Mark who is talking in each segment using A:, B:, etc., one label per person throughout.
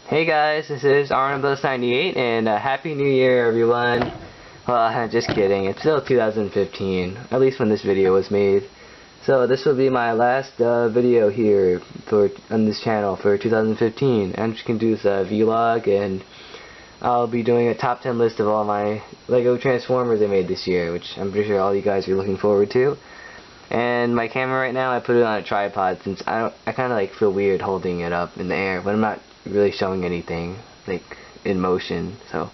A: Hey guys, this is Arnabus98 and Happy New Year everyone. Well, just kidding, it's still 2015, at least when this video was made. So this will be my last video here on this channel for 2015. I'm just going to do this vlog, and I'll be doing a top 10 list of all my Lego Transformers I made this year, which I'm pretty sure all you guys are looking forward to. And my camera right now, I put it on a tripod since I kind of like feel weird holding it up in the air, but I'm not really showing anything like in motion. So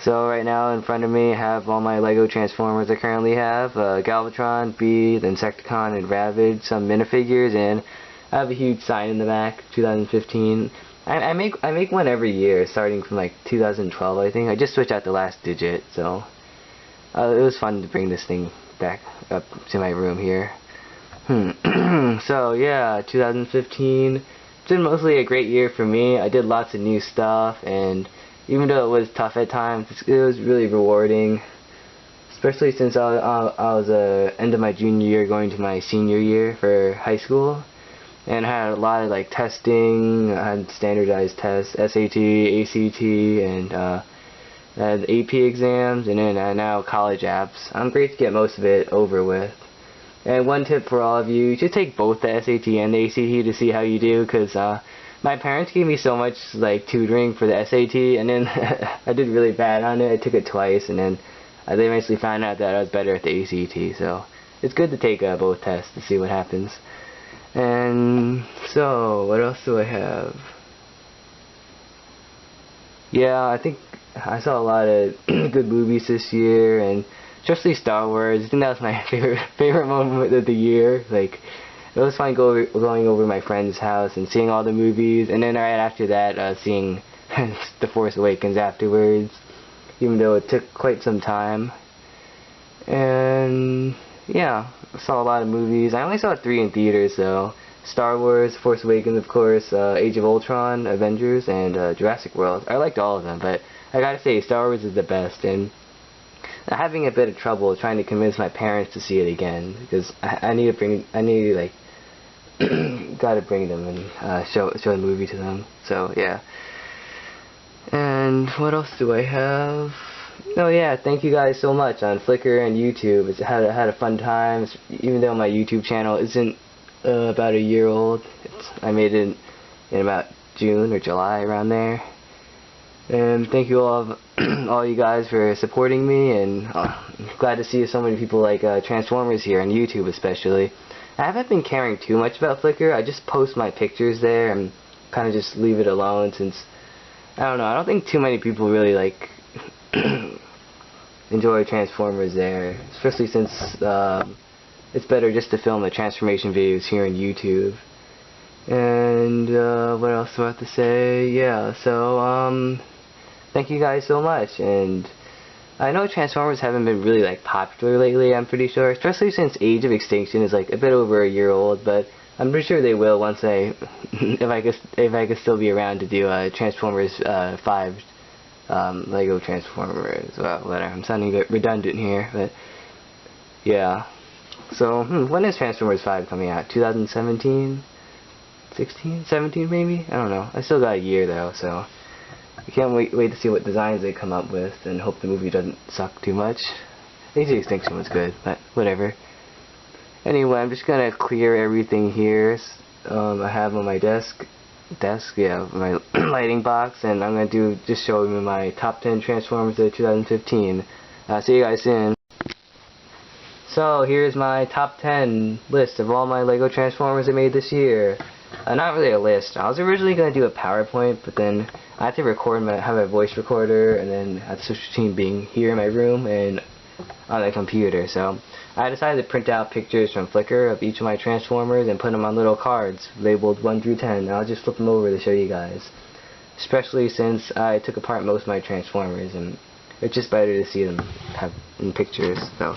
A: right now in front of me I have all my Lego Transformers I currently have: Galvatron, Bee, the Insecticon, and Ravage, some minifigures, and I have a huge sign in the back, 2015. I make one every year starting from like 2012, I think. I just switched out the last digit, so it was fun to bring this thing back up to my room here. So yeah, 2015, it's been mostly a great year for me. I did lots of new stuff, and even though it was tough at times, it was really rewarding, especially since I was end of my junior year going to my senior year for high school, and I had a lot of like testing. I had standardized tests, SAT, ACT, and AP exams, and then now college apps. I'm great to get most of it over with. And one tip for all of you: you should take both the SAT and the ACT to see how you do, because my parents gave me so much like tutoring for the SAT, and then I did really bad on it. I took it twice, and then they eventually found out that I was better at the ACT, so it's good to take both tests to see what happens. And so, what else do I have? Yeah, I think I saw a lot of good movies this year, and especially Star Wars. I think that was my favorite moment of the year. Like, it was fun going over to my friend's house and seeing all the movies, and then right after that, seeing The Force Awakens afterwards, even though it took quite some time. And yeah, I saw a lot of movies. I only saw 3 in theaters though: Star Wars, Force Awakens, of course, Age of Ultron, Avengers, and Jurassic World. I liked all of them, but I gotta say Star Wars is the best, and I'm having a bit of trouble trying to convince my parents to see it again, because I need to gotta bring them and show the movie to them. So yeah. And what else do I have? Oh yeah, thank you guys so much on Flickr and YouTube. I had a fun time, even though my YouTube channel isn't about a year old. I made it in about June or July, around there. And thank you all you guys for supporting me, and I'm glad to see so many people like Transformers here on YouTube especially. I haven't been caring too much about Flickr. I just post my pictures there and kind of just leave it alone, since I don't know, I don't think too many people really like enjoy Transformers there, especially since it's better just to film the transformation videos here on YouTube. And what else do I have to say? Yeah, so thank you guys so much. And I know Transformers haven't been really like popular lately, I'm pretty sure, especially since Age of Extinction is like a bit over a year old, but I'm pretty sure they will once if I could still be around to do Transformers 5 Lego Transformers. Well, whatever, I'm sounding a bit redundant here, but yeah. So when is Transformers 5 coming out? 2017? 16? 17 maybe? I don't know. I still got a year though, so I can't wait to see what designs they come up with, and hope the movie doesn't suck too much. Age of Extinction was good, but whatever. Anyway, I'm just gonna clear everything here. I have on my desk, yeah, my lighting box, and I'm gonna just show you my top 10 Transformers of 2015. See you guys soon. So here's my top 10 list of all my Lego Transformers I made this year. Not really a list. I was originally going to do a PowerPoint, but then I had to have a voice recorder, and then I had to switch between being here in my room and on the computer. So I decided to print out pictures from Flickr of each of my Transformers and put them on little cards labeled 1 through 10. And I'll just flip them over to show you guys, especially since I took apart most of my Transformers, and it's just better to see them in pictures. So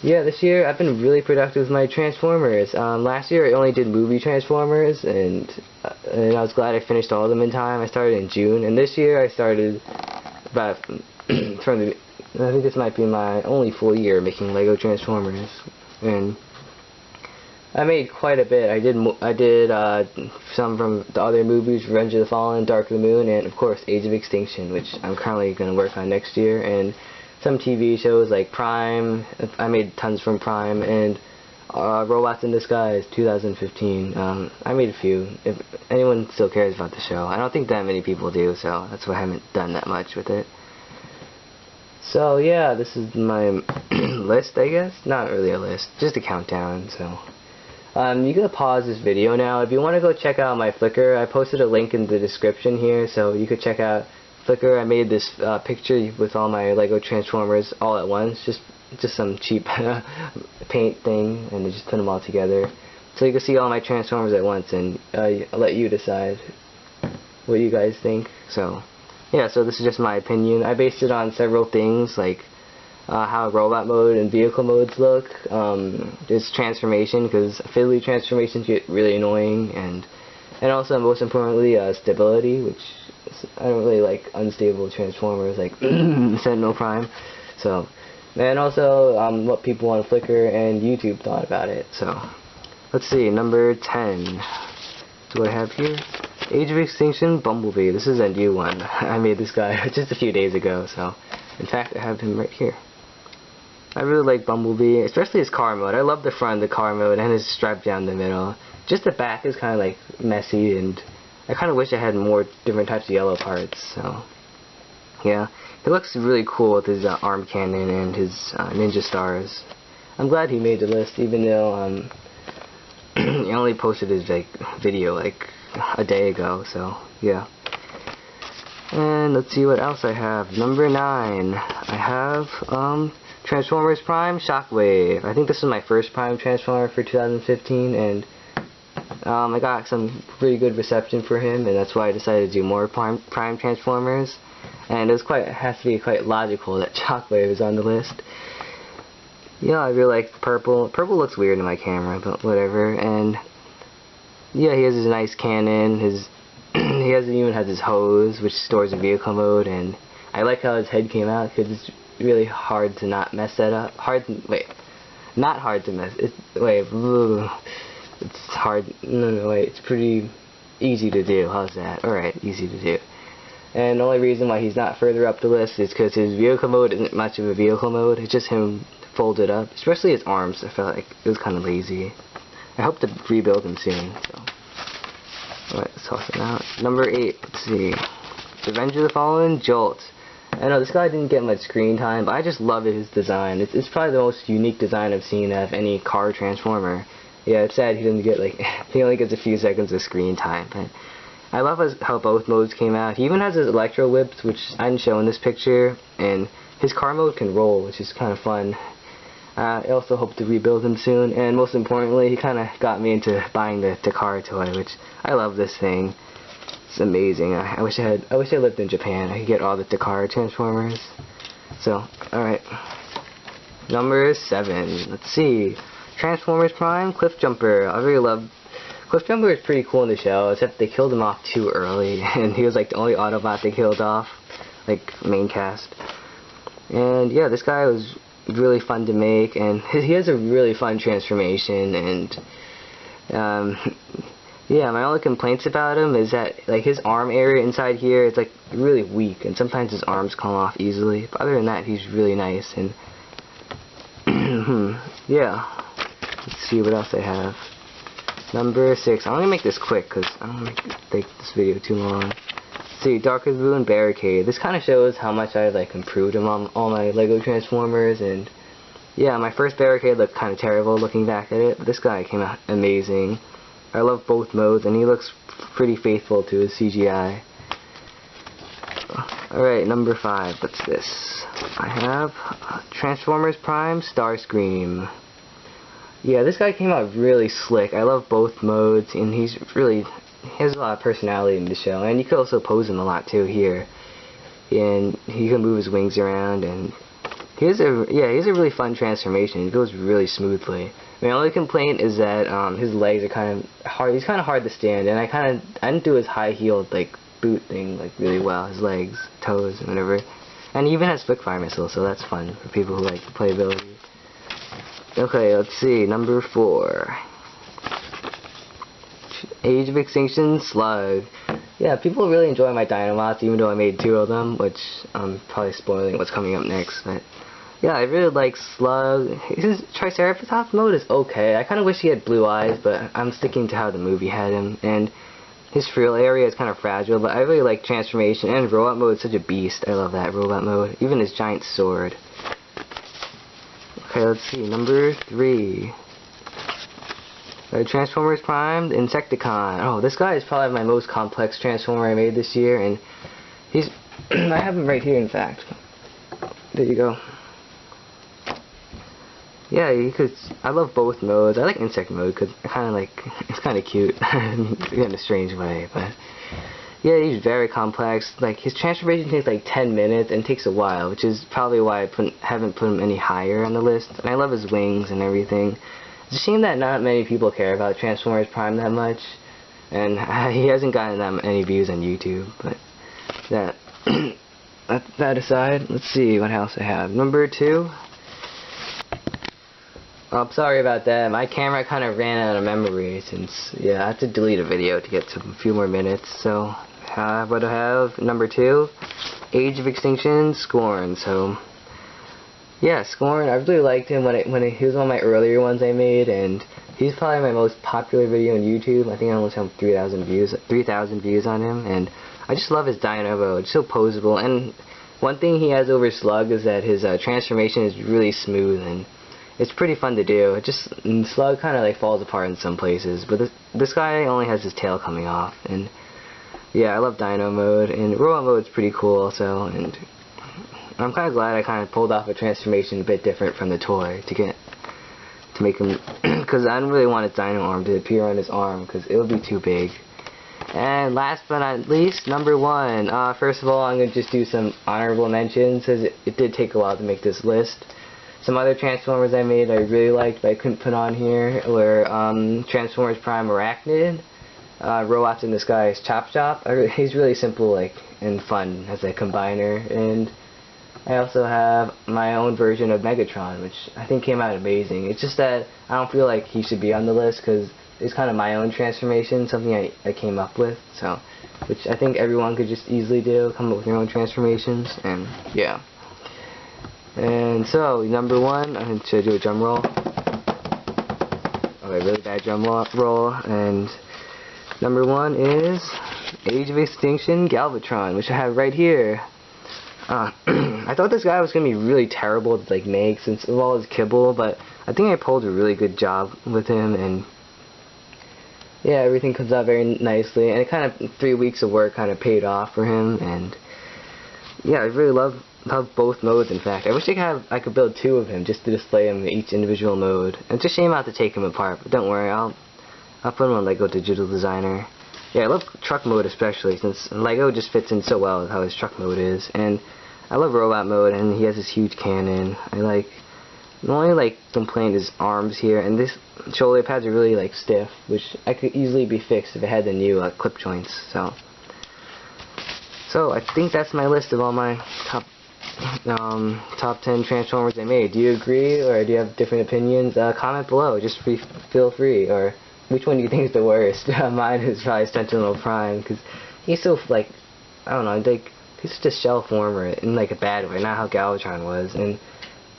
A: yeah, this year I've been really productive with my Transformers. Last year I only did movie Transformers, and I was glad I finished all of them in time. I started in June, and this year I started about I think this might be my only full year making Lego Transformers. And I made quite a bit. I did some from the other movies, Revenge of the Fallen, Dark of the Moon, and of course Age of Extinction, which I'm currently going to work on next year, and some TV shows like Prime. I made tons from Prime, and Robots in Disguise 2015. I made a few. If anyone still cares about the show, I don't think that many people do, so that's why I haven't done that much with it. So yeah, this is my list, I guess. Not really a list, just a countdown. So you can pause this video now. If you want to go check out my Flickr, I posted a link in the description here, so you could check out Flickr. I made this picture with all my Lego Transformers all at once, just some cheap paint thing, and I just put them all together. So you can see all my Transformers at once, and I'll let you decide what you guys think. So yeah, so this is just my opinion. I based it on several things, like how robot mode and vehicle modes look, just transformation, because fiddly transformations get really annoying, and also, most importantly, stability, which I don't really like unstable Transformers like Sentinel Prime. So, and also what people on Flickr and YouTube thought about it. So, let's see, number 10. Do I have here? Age of Extinction, Bumblebee. This is a new one. I made this guy just a few days ago, so in fact I have him right here. I really like Bumblebee, especially his car mode. I love the front of the car mode and his stripe down the middle. Just the back is kind of like messy, and I kind of wish I had more different types of yellow parts. So yeah, he looks really cool with his arm cannon and his ninja stars. I'm glad he made the list, even though he only posted his video like a day ago. So yeah. And let's see what else I have. Number 9. I have Transformers Prime Shockwave. I think this is my first Prime Transformer for 2015, and I got some pretty good reception for him, and that's why I decided to do more Prime Transformers. And it has to be quite logical that Shockwave is on the list. Yeah, I really like purple. Purple looks weird in my camera, but whatever. And yeah, he has his nice cannon. He even has his hose, which stores in vehicle mode. And I like how his head came out, because it's really hard to not mess that up. Not hard to mess. It's hard. No, wait. It's pretty easy to do. How's that? Alright, easy to do. And the only reason why he's not further up the list is because his vehicle mode isn't much of a vehicle mode. It's just him folded up. Especially his arms. I felt like it was kind of lazy. I hope to rebuild him soon. So, alright, let's toss him out. Number 8. Let's see. Revenge of the Fallen, Jolt. I know this guy didn't get much screen time, but I just love his design. It's probably the most unique design I've seen out of any car Transformer. Yeah, it's sad he doesn't get he only gets a few seconds of screen time, but I love how both modes came out. He even has his electro whips, which I didn't show in this picture, and his car mode can roll, which is kind of fun. I also hope to rebuild him soon, and most importantly, he kind of got me into buying the car toy, which I love this thing. It's amazing. I wish I lived in Japan. I could get all the Takara Transformers. So, alright. Number 7. Let's see. Transformers Prime, Cliffjumper. I really love... Cliffjumper is pretty cool in the show, except they killed him off too early. And he was like the only Autobot they killed off. Like, main cast. And yeah, this guy was really fun to make. And he has a really fun transformation. And... yeah, my only complaints about him is that his arm area inside here is really weak, and sometimes his arms come off easily. But other than that, he's really nice. And yeah, let's see what else I have. Number 6. I'm gonna make this quick because I don't want to take this video too long. Let's see, Dark of the Moon Barricade. This kind of shows how much I've improved on all my Lego Transformers. And yeah, my first Barricade looked kind of terrible looking back at it, but this guy came out amazing. I love both modes, and he looks pretty faithful to his CGI. Alright, number 5. What's this? I have Transformers Prime Starscream. Yeah, this guy came out really slick. I love both modes, and he has a lot of personality in the show. And you can also pose him a lot too here. And he can move his wings around, and he has a really fun transformation. It goes really smoothly. My only complaint is that his legs are kind of hard. He's kind of hard to stand, and I didn't do his high-heeled boot thing really well. His legs, toes, and whatever. And he even has flickfire missiles, so that's fun for people who like playability. Okay, let's see. Number 4. Age of Extinction Slug. Yeah, people really enjoy my Dinobots, even though I made 2 of them, which I'm probably spoiling what's coming up next. But yeah, I really like Slug. His Triceratops mode is okay. I kind of wish he had blue eyes, but I'm sticking to how the movie had him. And his frill area is kind of fragile, but I really like transformation, and robot mode is such a beast. I love that robot mode. Even his giant sword. Okay, let's see. Number 3. Transformers Prime, Insecticon. Oh, this guy is probably my most complex Transformer I made this year, and he's... I have him right here, in fact. There you go. Yeah, I love both modes. I like Insect mode, because I kind of like... It's kind of cute, in a strange way, but... Yeah, he's very complex. Like, his transformation takes like 10 minutes, and takes a while, which is probably why I haven't put him any higher on the list. And I love his wings and everything. It's a shame that not many people care about Transformers Prime that much, and he hasn't gotten that many views on YouTube. But that aside, let's see what else I have. Number 2. Oh, I'm sorry about that. My camera kind of ran out of memory since I had to delete a video to get to a few more minutes. So what do I have? Number 2, Age of Extinction Scorn. So. Yeah, Scorn, I really liked him when he was one of my earlier ones I made, and he's probably my most popular video on YouTube. I think I almost have 3,000 views on him, and I just love his Dino mode. It's so posable, and one thing he has over Slug is that his transformation is really smooth, and it's pretty fun to do. Slug kind of like falls apart in some places, but this guy only has his tail coming off, and yeah, I love Dino mode, and Robot mode's pretty cool also, and I'm kind of glad I kind of pulled off a transformation a bit different from the toy to make him, because I don't really want his dino arm to appear on his arm, because it would be too big. And last but not least, number 1. First of all, I'm going to just do some honorable mentions, because it did take a while to make this list. Some other Transformers I made I really liked, but I couldn't put on here, were Transformers Prime Arachnid, Robots in Disguise Chop Chop. He's really simple and fun as a combiner, and I also have my own version of Megatron, which I think came out amazing. It's just that I don't feel like he should be on the list, because it's kind of my own transformation, something I came up with, so, which I think everyone could just easily do, come up with your own transformations, and yeah. And so, number 1, I'm going to do a drum roll. Okay, really bad drum roll, and number 1 is Age of Extinction Galvatron, which I have right here. I thought this guy was going to be really terrible to make since of all his kibble, but I think I pulled a really good job with him, and yeah, everything comes out very nicely, and it kind of 3 weeks of work kind of paid off for him, and yeah, I really love both modes. In fact, I wish I could build 2 of him just to display him in each individual mode. And it's a shame I have to take him apart, but don't worry, I'll put him on Lego Digital Designer. Yeah, I love truck mode especially, since Lego just fits in so well with how his truck mode is, and I love robot mode, and he has this huge cannon. The only complaint is arms here, and this shoulder pads are really stiff, which I could easily be fixed if it had the new clip joints. So I think that's my list of all my top 10 Transformers I made. Do you agree, or do you have different opinions? Comment below. Just feel free. Or which one do you think is the worst? Mine is probably Sentinel Prime, because he's so I don't know, he's just a shell former in a bad way, not how Galvatron was, and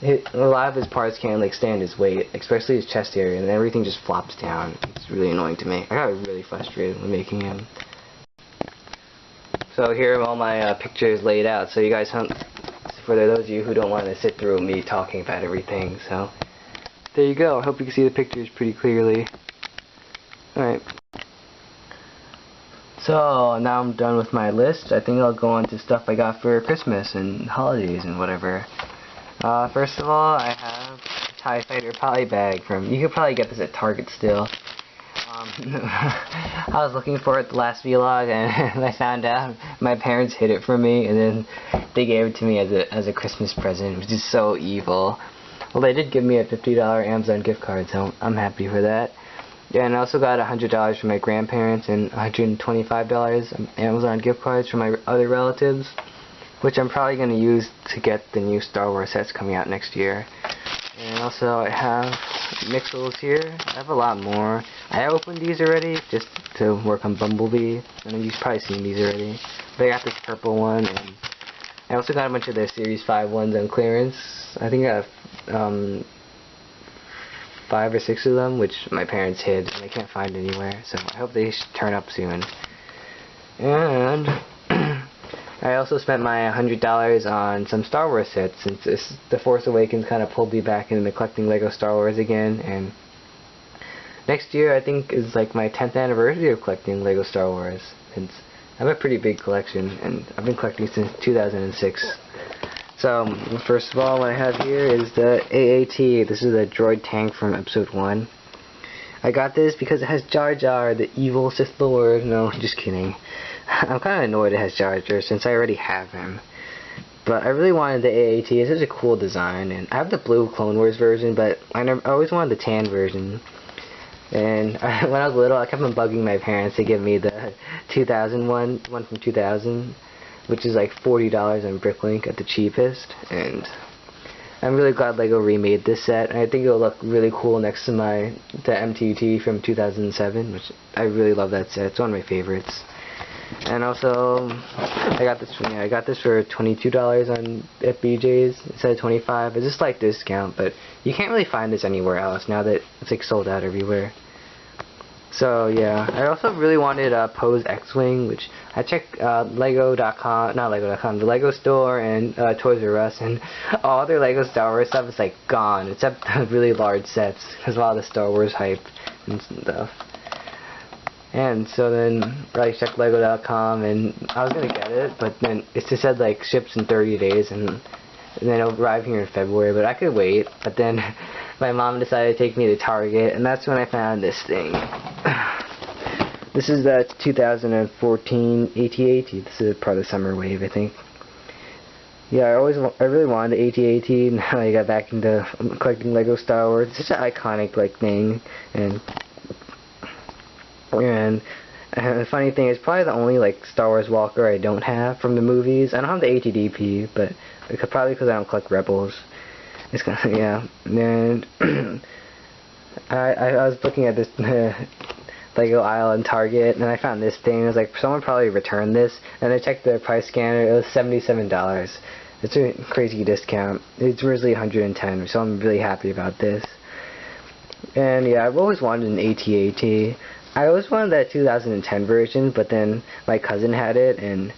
A: a lot of his parts can't stand his weight, especially his chest area, and everything just flops down. It's really annoying to me. I got really frustrated when making him. So here are all my pictures laid out, so you guys, for those of you who don't want to sit through me talking about everything, so there you go. I hope you can see the pictures pretty clearly. Alright. So now I'm done with my list. I think I'll go on to stuff I got for Christmas and holidays and whatever. First of all, I have a TIE Fighter poly bag you could probably get this at Target still. I was looking for it the last vlog, and I found out my parents hid it from me, and then they gave it to me as a Christmas present, which is so evil. Well, they did give me a $50 Amazon gift card, so I'm happy for that. Yeah, and I also got $100 from my grandparents and $125 Amazon gift cards from my other relatives, which I'm probably going to use to get the new Star Wars sets coming out next year. And also I have Mixels here. I have a lot more. I opened these already just to work on Bumblebee. I know you've probably seen these already. But I got this purple one, and I also got a bunch of the Series 5 ones on clearance. I think I have 5 or 6 of them, which my parents hid and I can't find anywhere. So I hope they turn up soon. And I also spent my $100 on some Star Wars sets, since The Force Awakens kind of pulled me back into collecting Lego Star Wars again, and next year I think is like my 10th anniversary of collecting Lego Star Wars, since I have a pretty big collection, and I've been collecting since 2006. So, first of all, what I have here is the AAT. This is the droid tank from Episode 1. I got this because it has Jar Jar, the evil Sith Lord. No, just kidding. I'm kind of annoyed it has Jar Jar since I already have him. But I really wanted the AAT. It's such a cool design. And I have the blue Clone Wars version, but I always wanted the tan version. And when I was little, I kept on bugging my parents to give me the 2000 one from 2000, which is like $40 on Bricklink at the cheapest. And I'm really glad LEGO remade this set, and I think it'll look really cool next to the MTT from 2007, which I really love that set. It's one of my favorites. And also, I got this for $22 at BJ's instead of $25. It's just like discount, but you can't really find this anywhere else now that it's like sold out everywhere. So yeah, I also really wanted a Pose X-Wing, which I checked Lego.com, not Lego.com, the Lego store and Toys R Us, and all their Lego Star Wars stuff is like gone, except the really large sets, because of all the Star Wars hype and stuff. And so then I checked Lego.com, and I was gonna get it, but then it just said like ships in 30 days, and then it'll arrive here in February, but I could wait. But then my mom decided to take me to Target, and that's when I found this thing. This is the 2014 AT-AT. This is part of the Summer Wave, I think. Yeah, I really wanted the AT-AT, and now I got back into collecting Lego Star Wars. It's such an iconic like thing, and the funny thing is, probably the only like Star Wars walker I don't have from the movies. I don't have the ATDP, but probably because I don't collect Rebels. It's kind of, yeah. And I was looking at this Lego aisle in Target, and I found this thing. I was like, someone probably returned this, and I checked the price scanner. It was $77. It's a crazy discount. It's originally $110, so I'm really happy about this. And yeah, I've always wanted an AT-AT. I always wanted that 2010 version, but then my cousin had it, and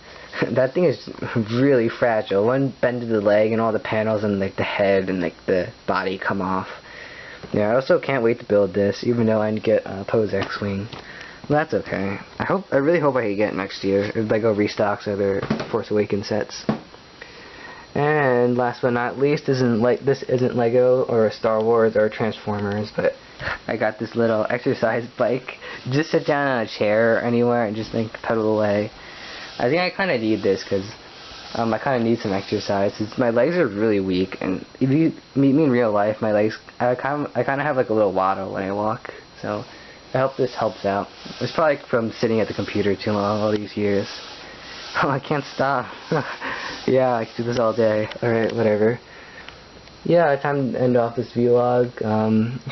A: that thing is really fragile. One bend to the leg, and all the panels and like the head and like the body come off. Yeah, I also can't wait to build this, even though I didn't get Pose X-Wing. Well, that's okay. I really hope I can get it next year if LEGO restocks other Force Awakens sets. And last but not least, this isn't LEGO or Star Wars or Transformers, but I got this little exercise bike. Just sit down on a chair or anywhere and just like pedal away. I think I kind of need this because I kind of need some exercise. My legs are really weak, and if you meet me in real life, my legs, I kind of have like a little waddle when I walk. So I hope this helps out. It's probably from sitting at the computer too long all these years. Oh, I can't stop. Yeah, I can do this all day. Alright, whatever. Yeah, time to end off this vlog.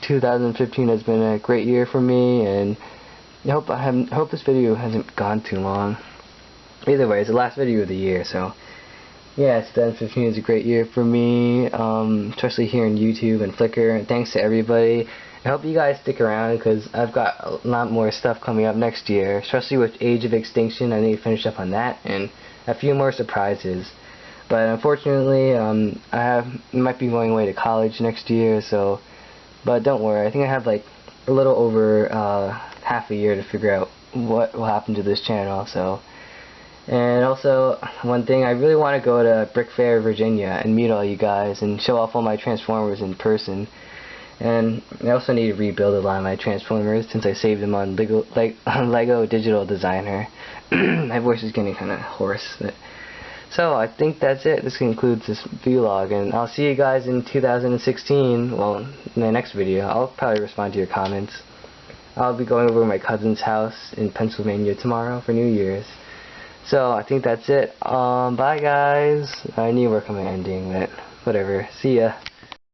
A: 2015 has been a great year for me, and I hope this video hasn't gone too long. Either way, it's the last video of the year, so yeah, 2015 is a great year for me, especially here on YouTube and Flickr, and thanks to everybody. I hope you guys stick around, because I've got a lot more stuff coming up next year, especially with Age of Extinction. I need to finish up on that, and a few more surprises. But unfortunately, I might be going away to college next year, so, but don't worry, I think I have like a little over half a year to figure out what will happen to this channel, so. And also, one thing, I really want to go to Brick Fair, Virginia, and meet all you guys, and show off all my Transformers in person. And I also need to rebuild a lot of my Transformers, since I saved them on Lego Digital Designer. My voice is getting kind of hoarse. So, I think that's it. This concludes this vlog, and I'll see you guys in 2016, well, in the next video. I'll probably respond to your comments. I'll be going over to my cousin's house in Pennsylvania tomorrow for New Year's. So, I think that's it. Bye guys. I knew we were coming ending, but whatever. See ya.